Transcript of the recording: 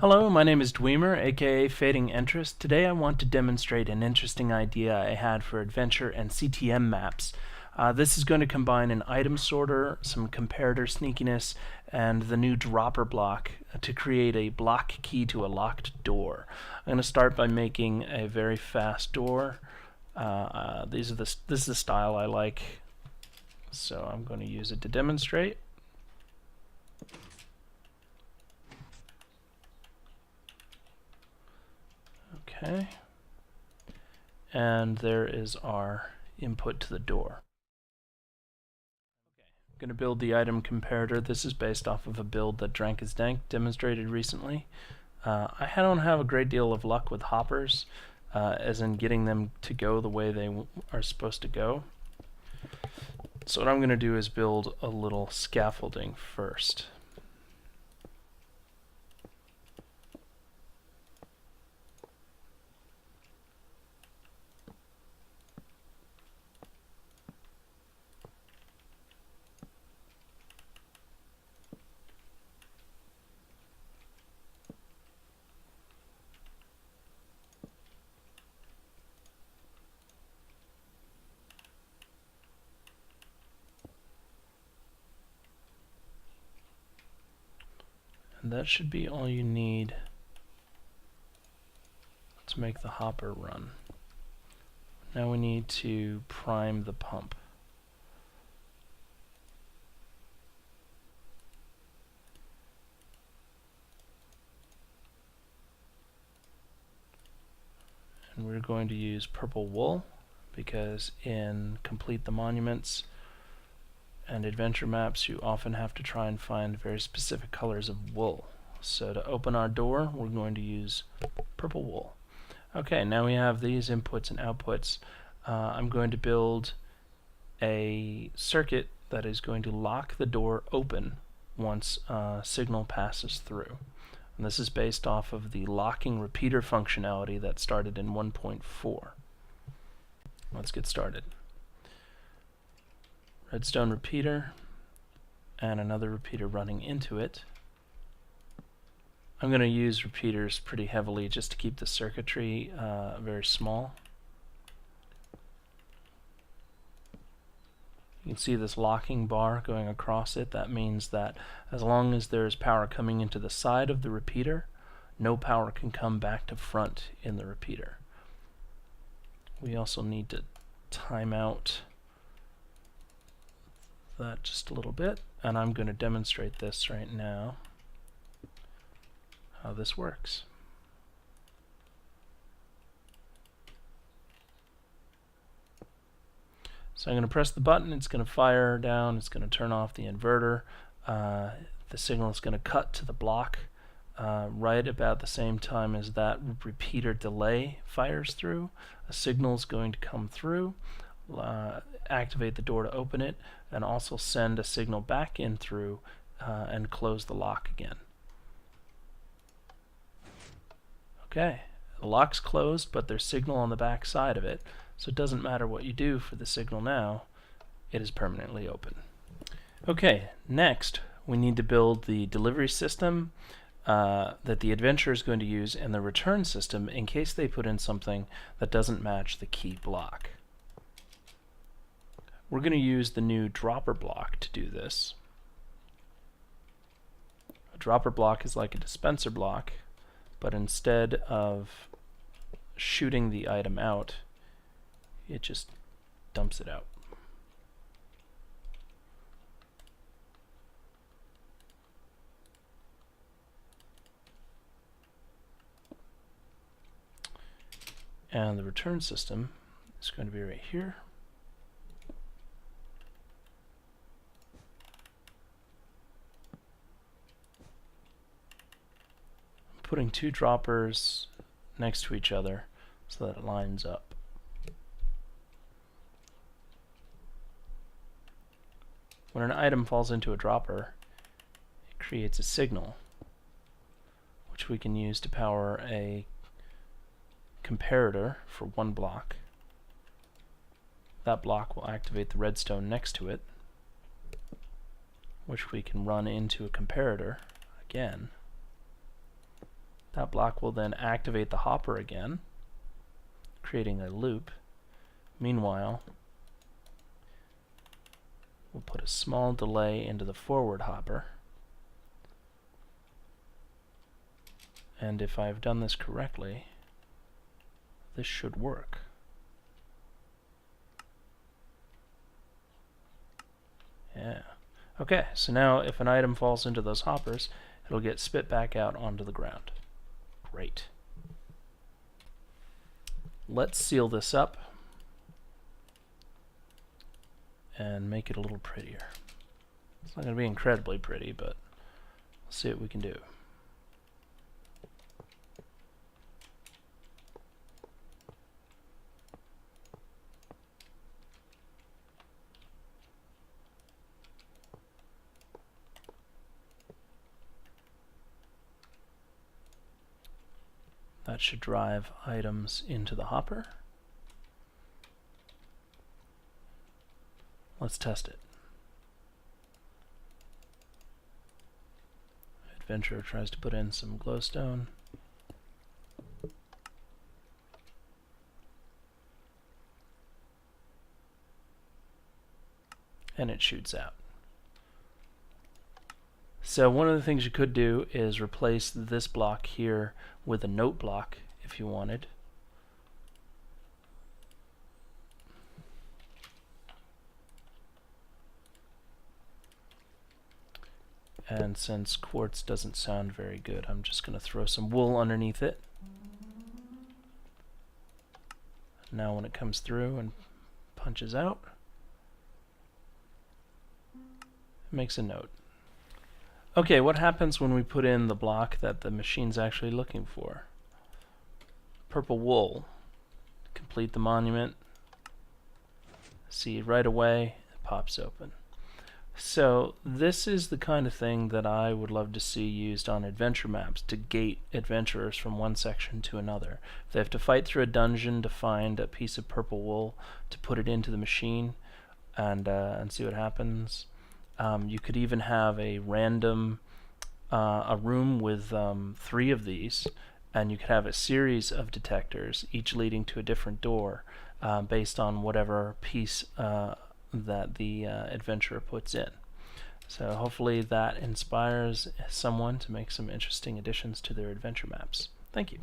Hello, my name is Dwemer, aka Fading Interest. Today I want to demonstrate an interesting idea I had for adventure and CTM maps. This is going to combine an item sorter, some comparator sneakiness, and the new dropper block to create a block key to a locked door. I'm going to start by making a very fast door. This is the style I like, so I'm going to use it to demonstrate. Okay, and there is our input to the door. Okay, I'm going to build the item comparator. This is based off of a build that DrankisDank demonstrated recently. I don't have a great deal of luck with hoppers, as in getting them to go the way they are supposed to go. So what I'm going to do is build a little scaffolding first. And that should be all you need to make the hopper run. Now we need to prime the pump. And we're going to use purple wool because in Complete the Monuments and adventure maps you often have to try and find very specific colors of wool. So to open our door we're going to use purple wool. Okay, now we have these inputs and outputs. I'm going to build a circuit that is going to lock the door open once a signal passes through. And this is based off of the locking repeater functionality that started in 1.4. Let's get started. Redstone repeater and another repeater running into it. I'm going to use repeaters pretty heavily just to keep the circuitry very small. You can see this locking bar going across it. That means that as long as there's power coming into the side of the repeater, no power can come back to front in the repeater. We also need to time out that just a little bit, and I'm going to demonstrate this right now, how this works. So I'm going to press the button, it's going to fire down, it's going to turn off the inverter. The signal is going to cut to the block right about the same time as that repeater delay fires through. A signal is going to come through, activate the door to open it, and also send a signal back in through and close the lock again. Okay, the lock's closed, but there's signal on the back side of it, so it doesn't matter what you do for the signal now, it is permanently open. Okay, next we need to build the delivery system that the adventurer is going to use and the return system in case they put in something that doesn't match the key block. We're going to use the new dropper block to do this. A dropper block is like a dispenser block, but instead of shooting the item out, it just dumps it out. And the return system is going to be right here. I'm putting two droppers next to each other so that it lines up. When an item falls into a dropper, it creates a signal, which we can use to power a comparator for one block. That block will activate the redstone next to it, which we can run into a comparator again. That block will then activate the hopper again, creating a loop. Meanwhile, we'll put a small delay into the forward hopper. And if I've done this correctly, this should work. Yeah. Okay, so now if an item falls into those hoppers, it'll get spit back out onto the ground. Great. Let's seal this up and make it a little prettier. It's not going to be incredibly pretty, but we'll see what we can do. That should drive items into the hopper. Let's test it. Adventurer tries to put in some glowstone. And it shoots out. So one of the things you could do is replace this block here with a note block if you wanted. And since quartz doesn't sound very good, I'm just going to throw some wool underneath it. Now when it comes through and punches out, it makes a note. Okay, what happens when we put in the block that the machine's actually looking for? Purple wool. Complete the monument. See, right away, it pops open. So this is the kind of thing that I would love to see used on adventure maps to gate adventurers from one section to another. If they have to fight through a dungeon to find a piece of purple wool to put it into the machine and see what happens. You could even have a random a room with 3 of these, and you could have a series of detectors, each leading to a different door, based on whatever piece that the adventurer puts in. So hopefully that inspires someone to make some interesting additions to their adventure maps. Thank you.